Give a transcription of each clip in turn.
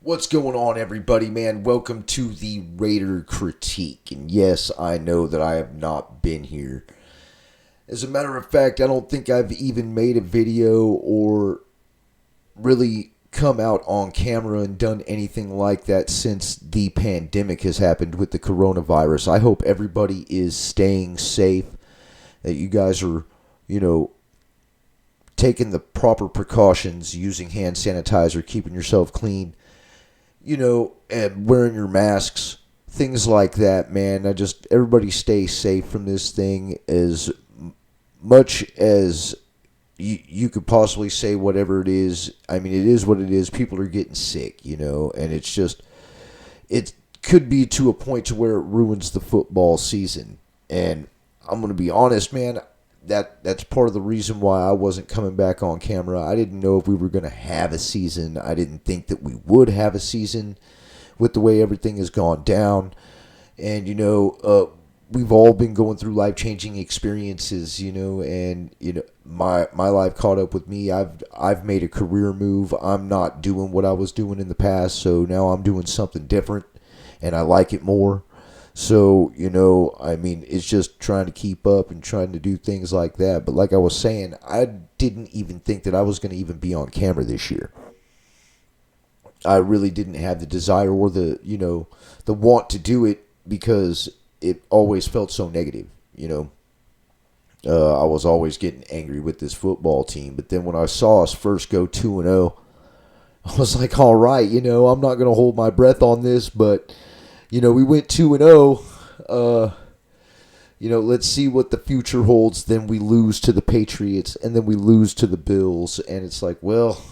What's going on, everybody, man? Welcome to the Raider Critique. And yes, I know that I have not been here. As a matter of fact, I don't think I've even made a video or really come out on camera and done anything like that since the pandemic has happened with the coronavirus. I hope everybody is staying safe, that you guys are, taking the proper precautions, using hand sanitizer, keeping yourself clean, and wearing your masks, things like that, man. Everybody stay safe from this thing as much as you could possibly say. Whatever it is, I mean, it is what it is. People are getting sick, and it could be to a point to where it ruins the football season. And I'm going to be honest, man, that's part of the reason why I wasn't coming back on camera. I didn't know if we were going to have a season. I didn't think that we would have a season with the way everything has gone down. And, we've all been going through life-changing experiences, and, my life caught up with me. I've made a career move. I'm not doing what I was doing in the past, so now I'm doing something different, and I like it more. So, it's just trying to keep up and trying to do things like that. But like I was saying, I didn't even think that I was going to even be on camera this year. I really didn't have the desire or the want to do it because it always felt so negative, I was always getting angry with this football team. But then when I saw us first go 2-0, I was like, all right, I'm not going to hold my breath on this, but we went 2-0. Let's see what the future holds. Then we lose to the Patriots, and then we lose to the Bills. And it's like, well,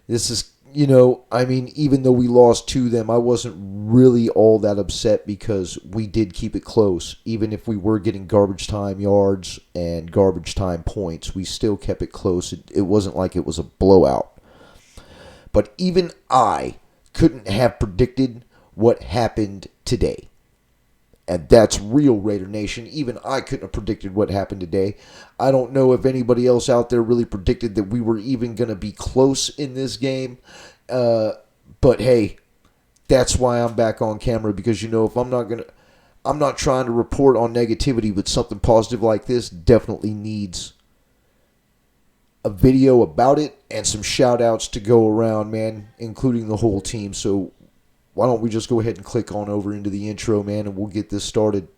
this is, even though we lost to them, I wasn't really all that upset because we did keep it close. Even if we were getting garbage time yards and garbage time points, we still kept it close. It wasn't like it was a blowout. But even I couldn't have predicted what happened today. And that's real, Raider Nation. Even I couldn't have predicted what happened today. I don't know if anybody else out there really predicted that we were even going to be close in this game. But hey, that's why I'm back on camera, because if I'm not trying to report on negativity, but something positive like this definitely needs a video about it and some shout outs to go around, man, including the whole team. So why don't we just go ahead and click on over into the intro, man, and we'll get this started.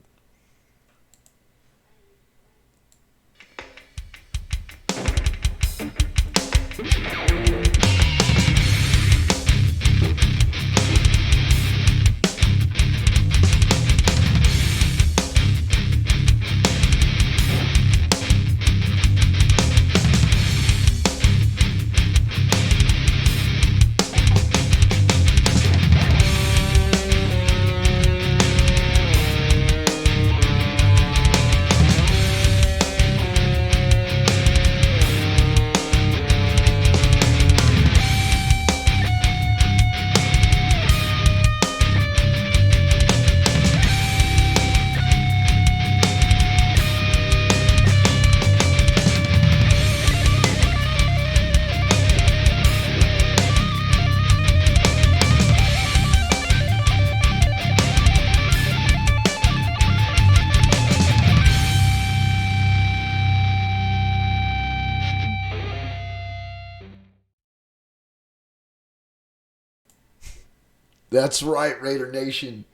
That's right, Raider Nation.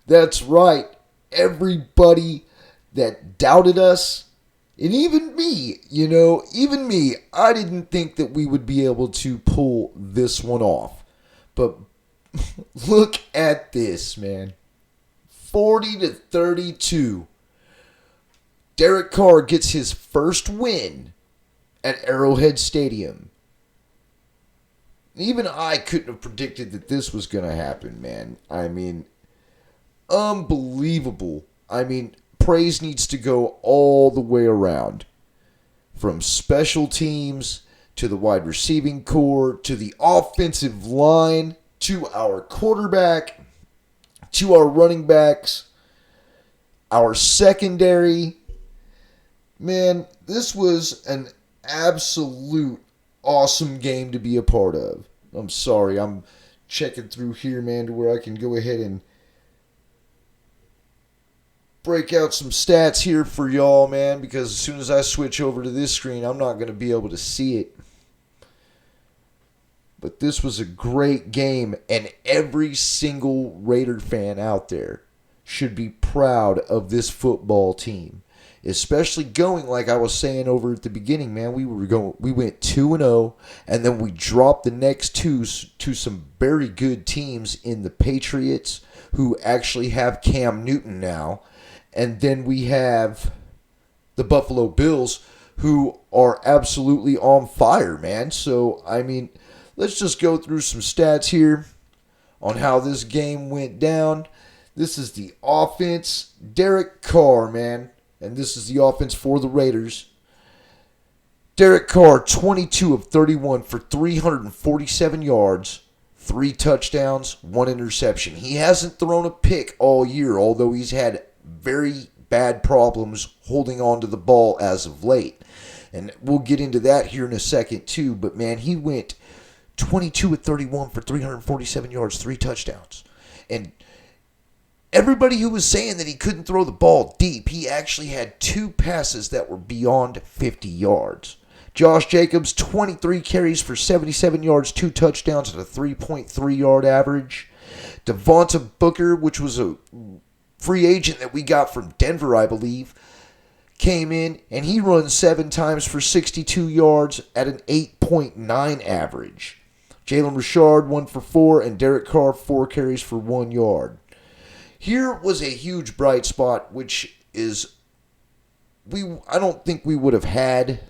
That's right. Everybody that doubted us, and even me, even me, I didn't think that we would be able to pull this one off. But look at this, man. 40-32. Derek Carr gets his first win at Arrowhead Stadium. Even I couldn't have predicted that this was going to happen, man. I mean, unbelievable. I mean, praise needs to go all the way around. From special teams to the wide receiving core to the offensive line to our quarterback to our running backs, our secondary. Man, this was an absolute awesome game to be a part of. I'm sorry. I'm checking through here, man, to where I can go ahead and break out some stats here for y'all, man, because as soon as I switch over to this screen, I'm not going to be able to see it. But this was a great game, and every single Raider fan out there should be proud of this football team. Especially going, like I was saying over at the beginning, man, we went 2-0, and then we dropped the next two to some very good teams in the Patriots, who actually have Cam Newton now. And then we have the Buffalo Bills, who are absolutely on fire, man. So, I mean, let's just go through some stats here on how this game went down. This is the offense. Derek Carr, man. And this is the offense for the Raiders. Derek Carr, 22 of 31 for 347 yards, 3 touchdowns, 1 interception. He hasn't thrown a pick all year, although he's had very bad problems holding on to the ball as of late. And we'll get into that here in a second too. But, man, he went 22 of 31 for 347 yards, 3 touchdowns. And everybody who was saying that he couldn't throw the ball deep, he actually had 2 passes that were beyond 50 yards. Josh Jacobs, 23 carries for 77 yards, 2 touchdowns at a 3.3 yard average. Devonta Booker, which was a free agent that we got from Denver, I believe, came in and he runs 7 times for 62 yards at an 8.9 average. Jalen Richard, 1 for 4, and Derek Carr, 4 carries for 1 yard. Here was a huge bright spot, which is I don't think we would have had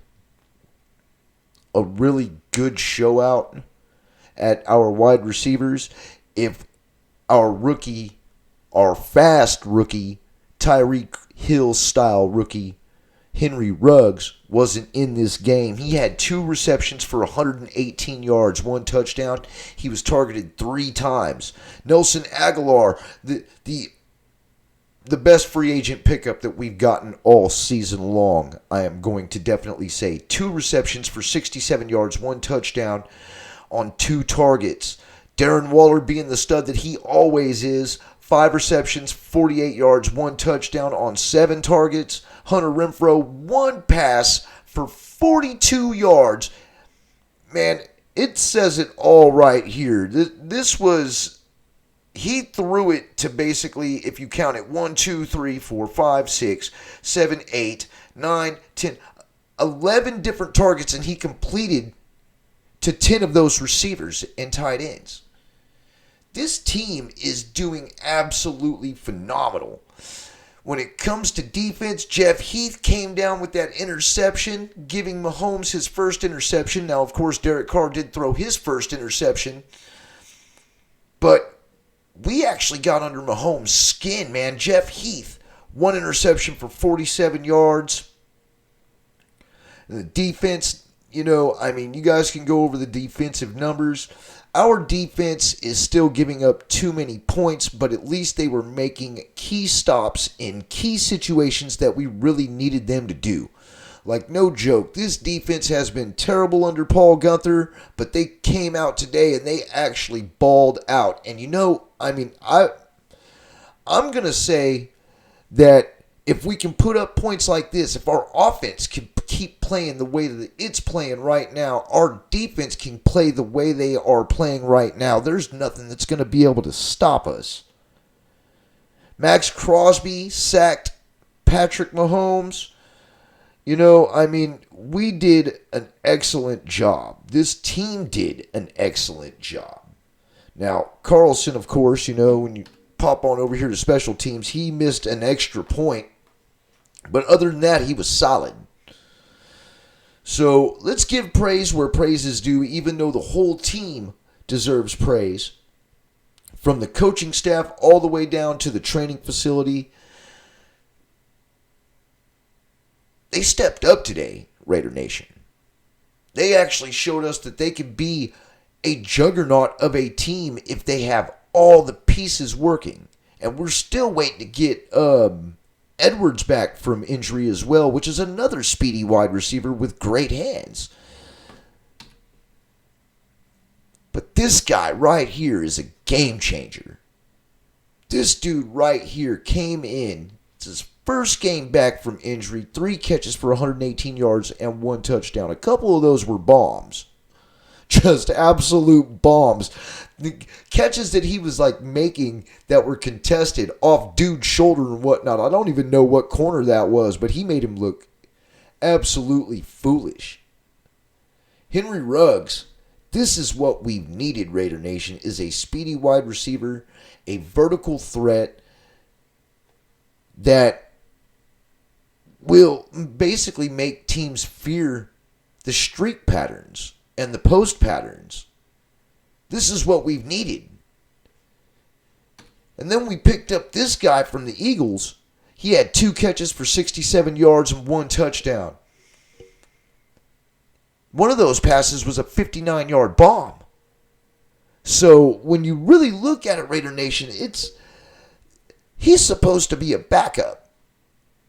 a really good show out at our wide receivers if our fast rookie, Tyreek Hill style rookie, Henry Ruggs, wasn't in this game. He had 2 receptions for 118 yards, 1 touchdown. He was targeted 3 times. Nelson Aguilar, the best free agent pickup that we've gotten all season long, I am going to definitely say. 2 receptions for 67 yards, 1 touchdown on 2 targets. Darren Waller, being the stud that he always is, 5 receptions, 48 yards, 1 touchdown on 7 targets. Hunter Renfrow, 1 pass for 42 yards. Man, it says it all right here. This was... He threw it to basically, if you count it, 1, 2, 3, 4, 5, 6, 7, 8, 9, 10, 11 different targets, and he completed to 10 of those receivers and tight ends. This team is doing absolutely phenomenal. When it comes to defense, Jeff Heath came down with that interception, giving Mahomes his first interception. Now, of course, Derek Carr did throw his first interception, but we actually got under Mahomes' skin, man. Jeff Heath, 1 interception for 47 yards. And the defense, you guys can go over the defensive numbers. Our defense is still giving up too many points, but at least they were making key stops in key situations that we really needed them to do. Like, no joke, this defense has been terrible under Paul Gunther, but they came out today and they actually balled out. And I'm going to say that if we can put up points like this, if our offense can keep playing the way that it's playing right now, our defense can play the way they are playing right now, there's nothing that's going to be able to stop us. Max Crosby sacked Patrick Mahomes. We did an excellent job. This team did an excellent job. Now, Carlson, of course, when you pop on over here to special teams, he missed an extra point. But other than that, he was solid. So let's give praise where praise is due, even though the whole team deserves praise. From the coaching staff all the way down to the training facility. They stepped up today, Raider Nation. They actually showed us that they can be a juggernaut of a team if they have all the pieces working. And we're still waiting to get Edwards back from injury as well, which is another speedy wide receiver with great hands. But this guy right here is a game changer. This dude right here came in. It's his first game back from injury. 3 catches for 118 yards and 1 touchdown. A couple of those were bombs. Just absolute bombs. The catches that he was like making that were contested off dude's shoulder and whatnot. I don't even know what corner that was, but he made him look absolutely foolish. Henry Ruggs, this is what we've needed, Raider Nation, is a speedy wide receiver, a vertical threat that will basically make teams fear the streak patterns and the post patterns. This is what we've needed. And then we picked up this guy from the Eagles. He had 2 catches for 67 yards and 1 touchdown. One of those passes was a 59-yard bomb. So when you really look at it, Raider Nation, he's supposed to be a backup.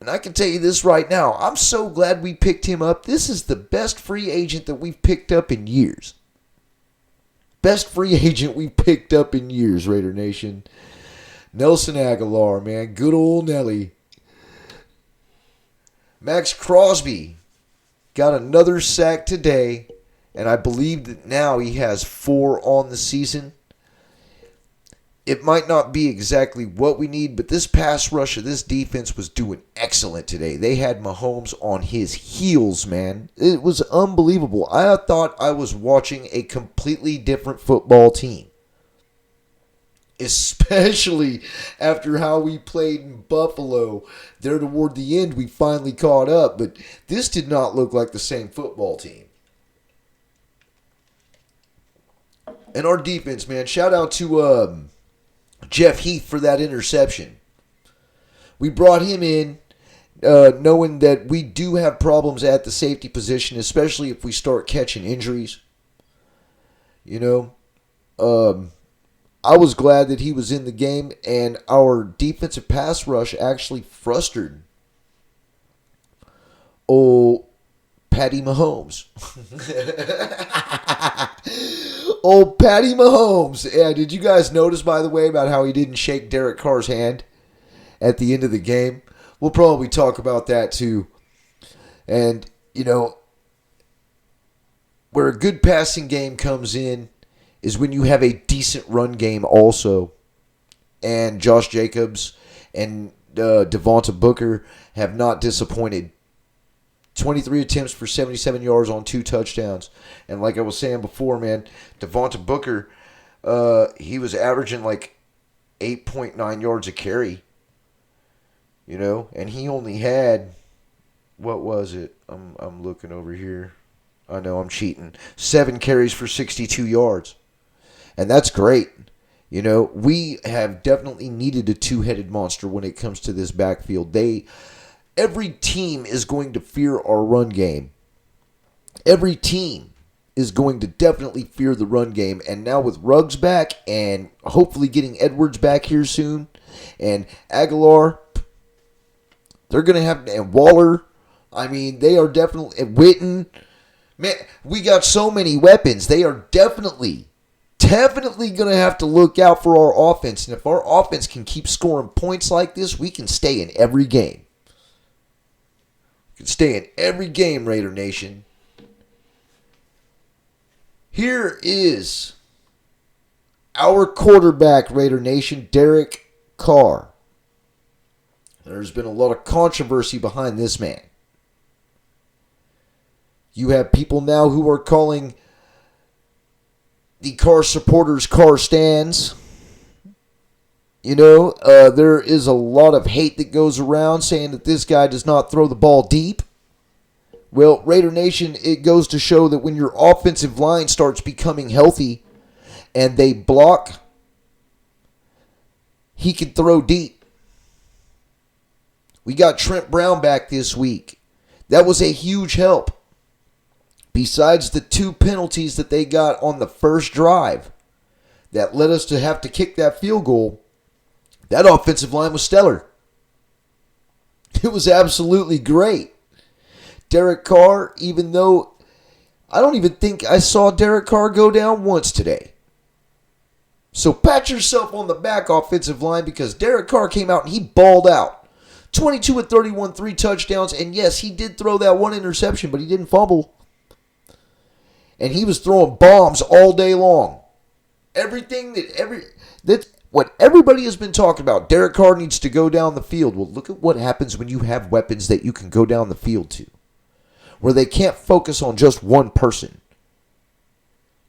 And I can tell you this right now. I'm so glad we picked him up. This is the best free agent that we've picked up in years. Best free agent we picked up in years, Raider Nation. Nelson Aguilar, man. Good old Nelly. Max Crosby got another sack today, and I believe that now he has 4 on the season. It might not be exactly what we need, but this pass rush of this defense was doing excellent today. They had Mahomes on his heels, man. It was unbelievable. I thought I was watching a completely different football team. Especially after how we played in Buffalo. There toward the end, we finally caught up, but this did not look like the same football team. And our defense, man, shout out to Jeff Heath for that interception. We brought him in knowing that we do have problems at the safety position, especially if we start catching injuries. You know, I was glad that he was in the game, and our defensive pass rush actually frustrated old Patty Mahomes. Old Patty Mahomes. Yeah, did you guys notice, by the way, about how he didn't shake Derek Carr's hand at the end of the game? We'll probably talk about that too. And, you know, where a good passing game comes in is when you have a decent run game also. And Josh Jacobs and Devonta Booker have not disappointed. 23 attempts for 77 yards on 2 touchdowns. And like I was saying before, man, Devonta Booker, he was averaging like 8.9 yards a carry. You know, and he only had, what was it? I'm looking over here. I know I'm cheating. 7 carries for 62 yards. And that's great. You know, we have definitely needed a 2-headed monster when it comes to this backfield. Every team is going to fear our run game. Every team is going to definitely fear the run game. And now with Ruggs back and hopefully getting Edwards back here soon and Aguilar, they're going to have, and Waller, I mean, they are definitely, and Witten, man, we got so many weapons. They are definitely going to have to look out for our offense. And if our offense can keep scoring points like this, we can stay in every game. Can stay in every game, Raider Nation. Here is our quarterback, Raider Nation, Derek Carr. There's been a lot of controversy behind this man. You have people now who are calling the Carr supporters Carr stands. You know, there is a lot of hate that goes around saying that this guy does not throw the ball deep. Well, Raider Nation, it goes to show that when your offensive line starts becoming healthy and they block, he can throw deep. We got Trent Brown back this week. That was a huge help. Besides the 2 penalties that they got on the first drive that led us to have to kick that field goal, that offensive line was stellar. It was absolutely great. Derek Carr, even though I don't even think I saw Derek Carr go down once today. So pat yourself on the back, offensive line, because Derek Carr came out and he balled out. 22 of 31, 3 touchdowns, and yes, he did throw that one interception, but he didn't fumble. And he was throwing bombs all day long. That's what everybody has been talking about. Derek Carr needs to go down the field. Well, look at what happens when you have weapons that you can go down the field to, where they can't focus on just one person.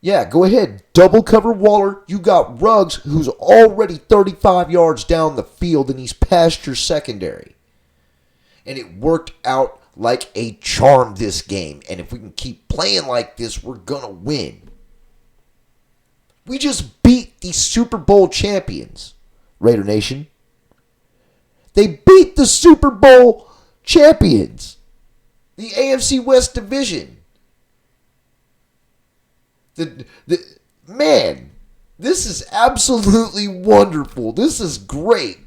Yeah, go ahead. Double cover Waller. You got Ruggs, who's already 35 yards down the field, and he's past your secondary. And it worked out like a charm this game. And if we can keep playing like this, we're going to win. We just beat the Super Bowl champions, Raider Nation. They beat the Super Bowl champions. The AFC West Division. Man, this is absolutely wonderful. This is great.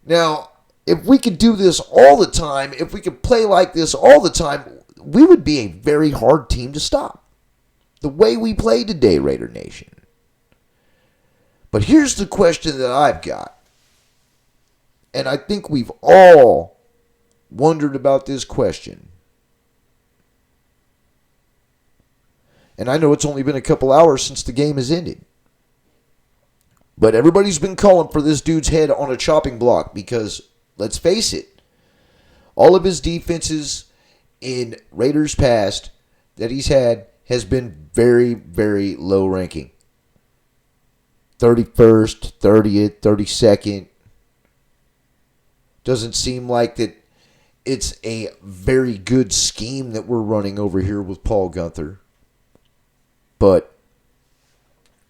Now, if we could do this all the time, if we could play like this all the time, we would be a very hard team to stop. The way we play today, Raider Nation. But here's the question that I've got. And I think we've all wondered about this question. And I know it's only been a couple hours since the game has ended. But everybody's been calling for this dude's head on a chopping block because, let's face it, all of his defenses in Raiders past that he's had has been very, very low ranking. 31st, 30th, 32nd. Doesn't seem like that it's a very good scheme that we're running over here with Paul Guenther. But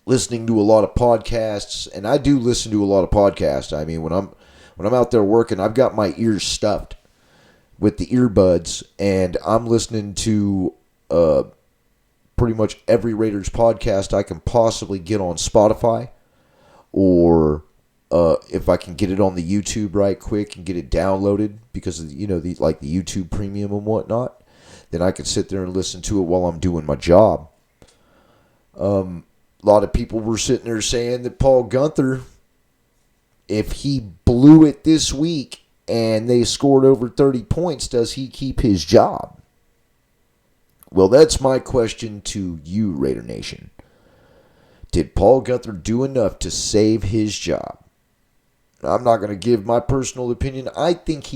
listening to a lot of podcasts, and I do listen to a lot of podcasts. I mean, when I'm out there working, I've got my ears stuffed with the earbuds, and I'm listening to pretty much every Raiders podcast I can possibly get on Spotify, or if I can get it on the YouTube right quick and get it downloaded because of, the YouTube Premium and whatnot, then I can sit there and listen to it while I'm doing my job. A lot of people were sitting there saying that Paul Guenther, if he blew it this week and they scored over 30 points, does he keep his job? Well, that's my question to you, Raider Nation. Did Paul Guenther do enough to save his job? I'm not going to give my personal opinion. I think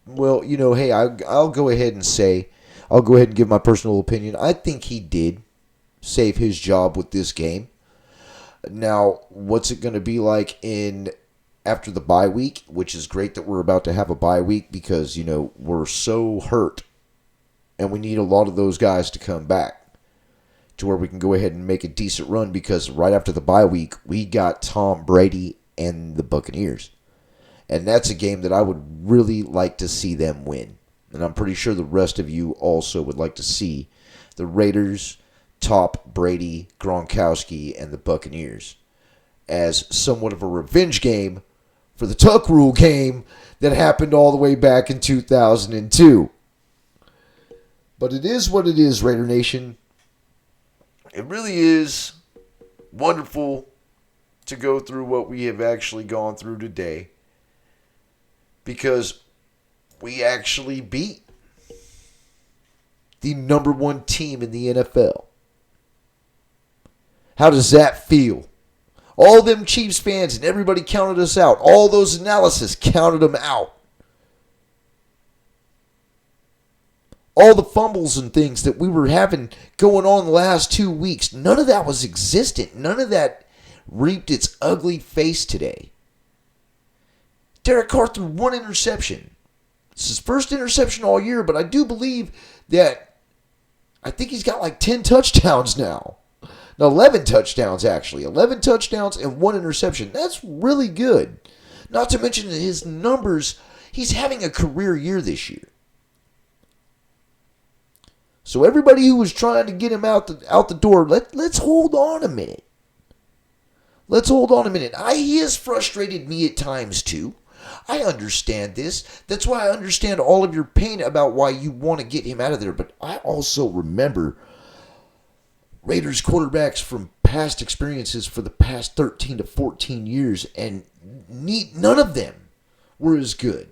I'll go ahead and give my personal opinion. I think he did save his job with this game. Now, what's it going to be like after the bye week, which is great that we're about to have a bye week because, we're so hurt and we need a lot of those guys to come back to where we can go ahead and make a decent run because right after the bye week, we got Tom Brady and the Buccaneers. And that's a game that I would really like to see them win. And I'm pretty sure the rest of you also would like to see the Raiders top Brady, Gronkowski, and the Buccaneers as somewhat of a revenge game for the Tuck Rule game that happened all the way back in 2002. But it is what it is, Raider Nation. It really is wonderful to go through what we have actually gone through today because we actually beat the number one team in the NFL. How does that feel? All them Chiefs fans and everybody counted us out. All those analysis counted them out. All the fumbles and things that we were having going on the last 2 weeks, none of that was existent. None of that reaped its ugly face today. Derek Carr threw one interception. It's his first interception all year, but I do believe that I think he's got like 10 touchdowns now. No, 11 touchdowns, actually. 11 touchdowns and 1 interception. That's really good. Not to mention his numbers. He's having a career year this year. So everybody who was trying to get him out the door, let's hold on a minute. Let's hold on a minute. He has frustrated me at times too. I understand this. That's why I understand all of your pain about why you want to get him out of there. But I also remember Raiders quarterbacks from past experiences for the past 13 to 14 years, and none of them were as good.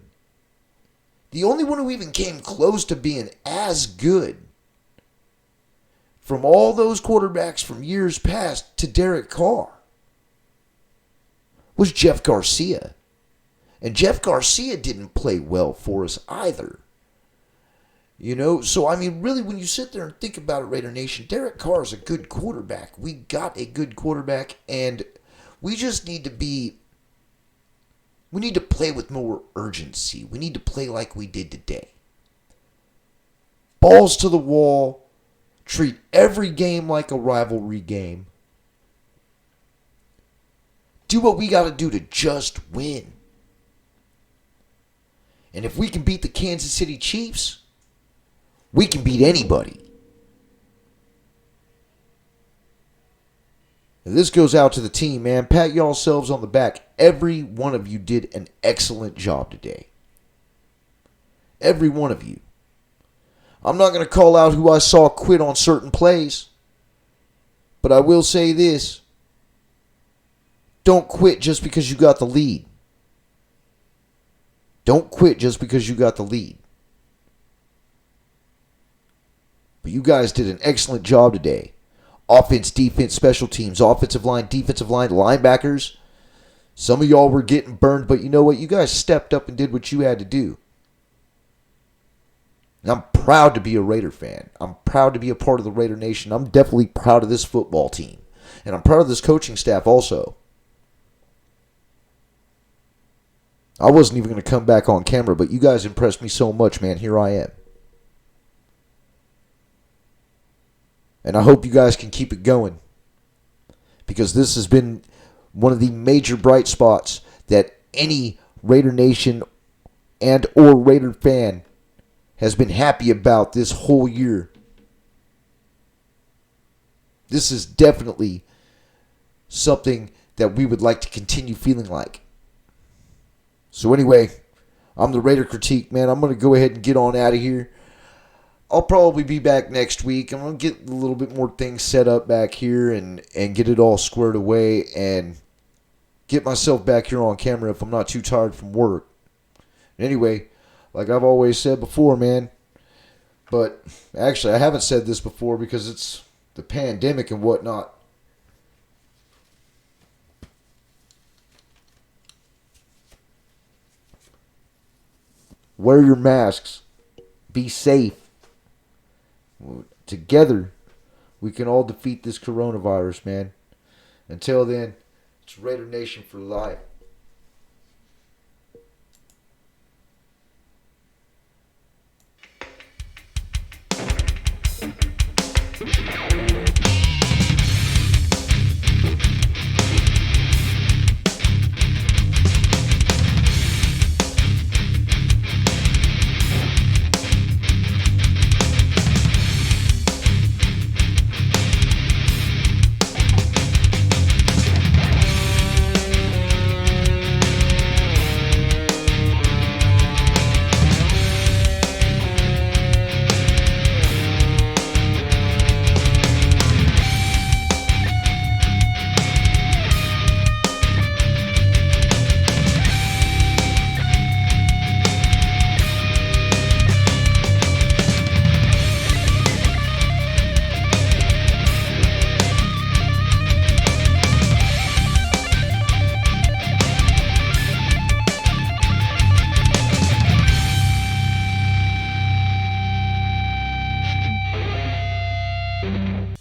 The only one who even came close to being as good from all those quarterbacks from years past to Derek Carr was Jeff Garcia. And Jeff Garcia didn't play well for us either. You know, so I mean, really, when you sit there and think about it, Raider Nation, Derek Carr is a good quarterback. We got a good quarterback, and we just need to play with more urgency. We need to play like we did today. Balls to the wall. Treat every game like a rivalry game. Do what we got to do to just win. And if we can beat the Kansas City Chiefs, we can beat anybody. And this goes out to the team, man. Pat yourselves on the back. Every one of you did an excellent job today. Every one of you. I'm not going to call out who I saw quit on certain plays, but I will say this. Don't quit just because you got the lead. Don't quit just because you got the lead. But you guys did an excellent job today. Offense, defense, special teams, offensive line, defensive line, linebackers. Some of y'all were getting burned, but you know what? You guys stepped up and did what you had to do. And I'm proud to be a Raider fan. I'm proud to be a part of the Raider Nation. I'm definitely proud of this football team. And I'm proud of this coaching staff also. I wasn't even going to come back on camera, but you guys impressed me so much, man. Here I am. And I hope you guys can keep it going. Because this has been one of the major bright spots that any Raider Nation and or Raider fan has been happy about this whole year. This is definitely something that we would like to continue feeling like. So anyway, I'm the Raider Critique, man. I'm going to go ahead and get on out of here. I'll probably be back next week. I'm going to get a little bit more things set up back here and get it all squared away and get myself back here on camera if I'm not too tired from work. Anyway, like I've always said before, man, but actually I haven't said this before because it's the pandemic and whatnot. Wear your masks. Be safe. Together, we can all defeat this coronavirus, man. Until then, it's Raider Nation for life.